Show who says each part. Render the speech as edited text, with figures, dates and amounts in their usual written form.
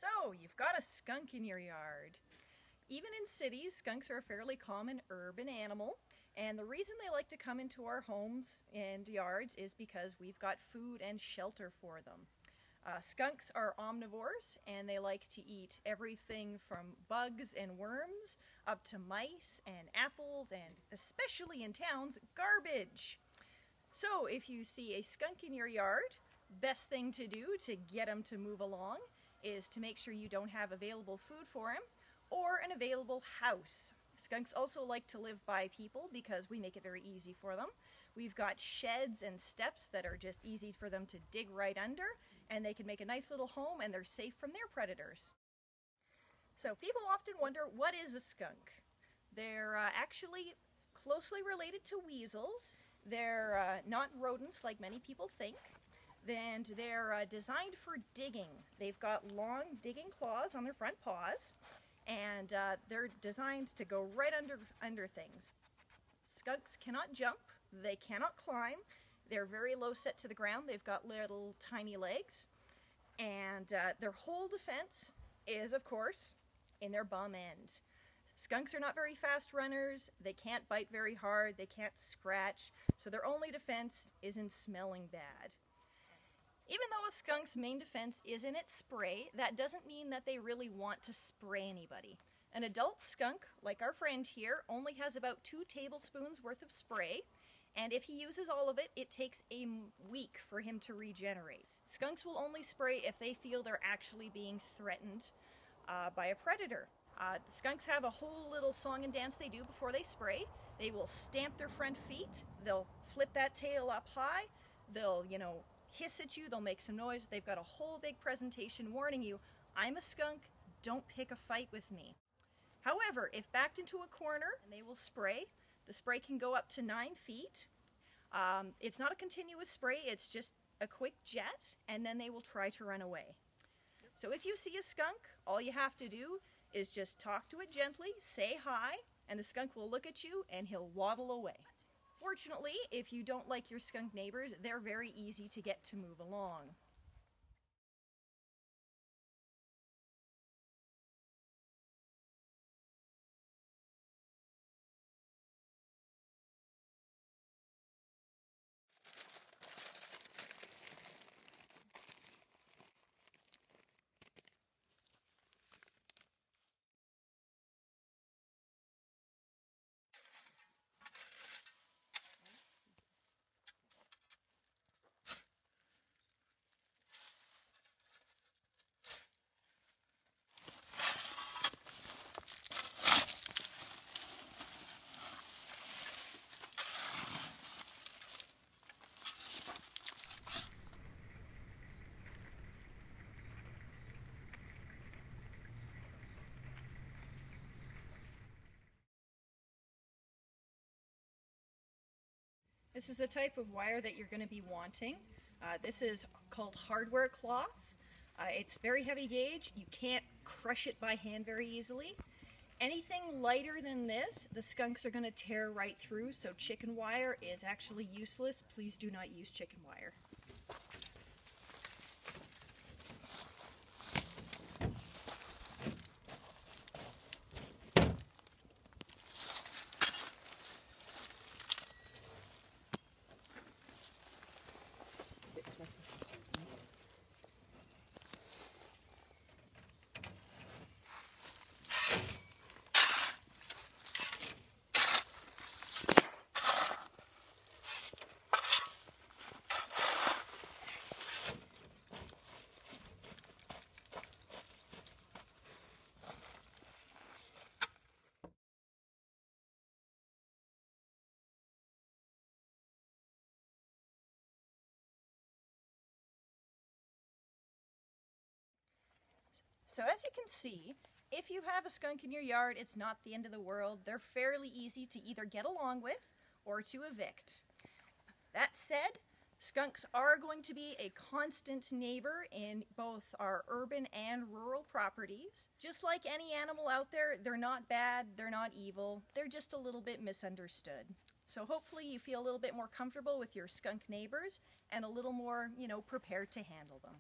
Speaker 1: So, you've got a skunk in your yard. Even in cities, skunks are a fairly common urban animal, and the reason they like to come into our homes and yards is because we've got food and shelter for them. Skunks are omnivores, and they like to eat everything from bugs and worms up to mice and apples and, especially in towns, garbage. So if you see a skunk in your yard, best thing to do to get him to move along is to make sure you don't have available food for him or an available house. Skunks also like to live by people because we make it very easy for them. We've got sheds and steps that are just easy for them to dig right under, and they can make a nice little home and they're safe from their predators. So people often wonder, what is a skunk? They're actually closely related to weasels. They're not rodents like many people think. And they're designed for digging. They've got long digging claws on their front paws, and they're designed to go right under things. Skunks cannot jump, they cannot climb, they're very low set to the ground, they've got little tiny legs, and their whole defense is, of course, in their bum end. Skunks are not very fast runners, they can't bite very hard, they can't scratch, so their only defense is in smelling bad. Even though a skunk's main defense is in its spray, that doesn't mean that they really want to spray anybody. An adult skunk, like our friend here, only has about 2 tablespoons worth of spray, and if he uses all of it, it takes a week for him to regenerate. Skunks will only spray if they feel they're actually being threatened by a predator. Skunks have a whole little song and dance they do before they spray. They will stamp their front feet, they'll flip that tail up high, they'll, hiss at you, they'll make some noise. They've got a whole big presentation warning you, I'm a skunk, don't pick a fight with me. However, if backed into a corner, and they will spray, the spray can go up to 9 feet. It's not a continuous spray, it's just a quick jet, and then they will try to run away. So if you see a skunk, all you have to do is just talk to it gently, say hi, and the skunk will look at you and he'll waddle away. Fortunately, if you don't like your skunk neighbors, they're very easy to get to move along. This is the type of wire that you're going to be wanting. This is called hardware cloth. It's very heavy gauge. You can't crush it by hand very easily. Anything lighter than this, the skunks are going to tear right through, so chicken wire is actually useless. Please do not use chicken wire. So as you can see, if you have a skunk in your yard, it's not the end of the world. They're fairly easy to either get along with or to evict. That said, skunks are going to be a constant neighbor in both our urban and rural properties. Just like any animal out there, they're not bad, they're not evil, they're just a little bit misunderstood. So hopefully you feel a little bit more comfortable with your skunk neighbors and a little more, prepared to handle them.